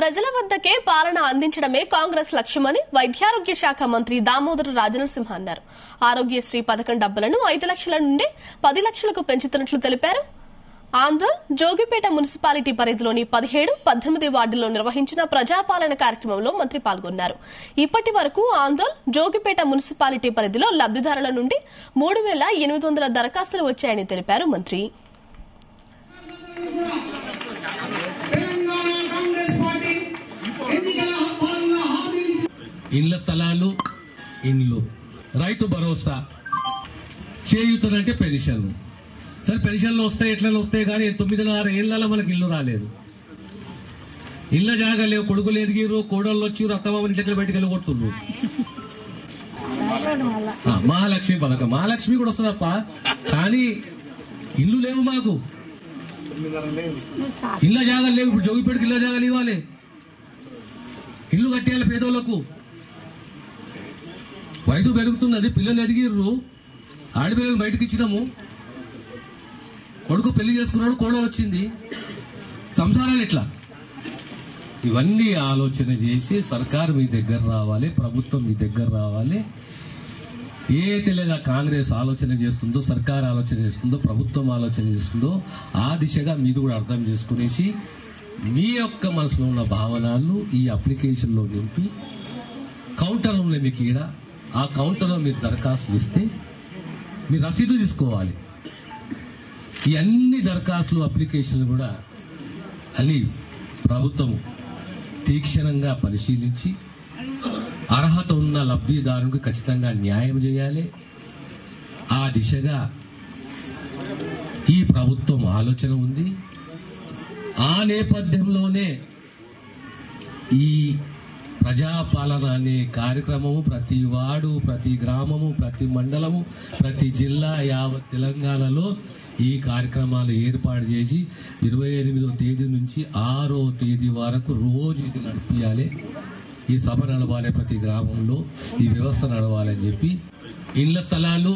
ప్రజల వద్దకే పాలన అందించడమే కాంగ్రెస్ లక్ష్యమని వైద్యారోగ్య శాఖ మంత్రి దామోదర రాజనరసింహ అన్నారు. ఆరోగ్యశ్రీ పథకం డబ్బులను 5 లక్షల నుండి 10 లక్షలకు పెంచుతున్నట్లు తెలిపారు. ఆందోళ్ జోగిపేట మున్సిపాలిటీ పరిధిలోని 17, 18 వార్డుల్లో నిర్వహించిన ప్రజాపాలన కార్యక్రమంలో మంత్రి పాల్గొన్నారు. ఇప్పటి వరకు ఆందోళ్ జోగిపేట మున్సిపాలిటీ పరిధిలో లబ్దిదారుల నుండి 3,800 దరఖాస్తులు వచ్చాయని తెలిపారు మంత్రి. ఇళ్ల స్థలాలు, ఇండ్లు, రైతు భరోసా, చేయూతనంటే పెన్షన్లు. సరే పెన్షన్లు వస్తాయి, ఎట్లా వస్తాయి కానీ 9.5 ఏళ్లలో మనకి ఇల్లు రాలేదు. ఇళ్ల జాగా లేవు, కొడుకులు ఎదిగిరు, కోడళ్ళు వచ్చి అత్తమామని చెట్ల బయటకు వెళ్ళి కొడుతున్నారు. మహాలక్ష్మి పథకం, మహాలక్ష్మి కూడా వస్తుందప్ప, కానీ ఇల్లు లేవు మాకు, ఇళ్ల జాగాలు లేవు. ఇప్పుడు జోగిపేటకి ఇళ్ల జాగాలు ఇవ్వాలి, ఇల్లు కట్టేయాలి పేదోళ్లకు. వయసు పెరుగుతున్నది, పిల్లలు ఎదిగిర్రు, ఆడపిల్లలు బయటకు ఇచ్చినాము, కొడుకు పెళ్లి చేసుకున్నాడు, కోడలు వచ్చింది, సంసారాలు ఎట్లా? ఇవన్నీ ఆలోచన చేసి సర్కారు మీ దగ్గర రావాలి, ప్రభుత్వం మీ దగ్గర రావాలి. ఏ తెలియదా కాంగ్రెస్ ఆలోచన చేస్తుందో, సర్కారు ఆలోచన చేస్తుందో, ప్రభుత్వం ఆలోచన చేస్తుందో ఆ దిశగా మీరు కూడా అర్థం చేసుకునేసి మీ యొక్క మనసులో ఉన్న భావనలు ఈ అప్లికేషన్లో నింపి కౌంటర్ ఉంది మీకు ఈడ, ఆ కౌంటర్లో మీరు దరఖాస్తులు ఇస్తే మీరు రసీదు తీసుకోవాలి. ఈ అన్ని దరఖాస్తులు, అప్లికేషన్లు కూడా అన్ని ప్రభుత్వము తీక్షణంగా పరిశీలించి అర్హత ఉన్న లబ్ధిదారునికి ఖచ్చితంగా న్యాయం చేయాలి. ఆ దిశగా ఈ ప్రభుత్వం ఆలోచన ఉంది. ఆ నేపథ్యంలోనే ఈ ప్రజాపాలన అనే కార్యక్రమము ప్రతి వార్డు, ప్రతి గ్రామము, ప్రతి మండలము, ప్రతి జిల్లా, యావత్ తెలంగాణలో ఈ కార్యక్రమాలు ఏర్పాటు చేసి 28వ తేదీ నుంచి 6వ తేదీ వరకు రోజు ఇది నడిపించాలి. ఈ సభ నడవాలి, ప్రతి గ్రామంలో ఈ వ్యవస్థ నడవాలని చెప్పి ఇళ్ల స్థలాలు,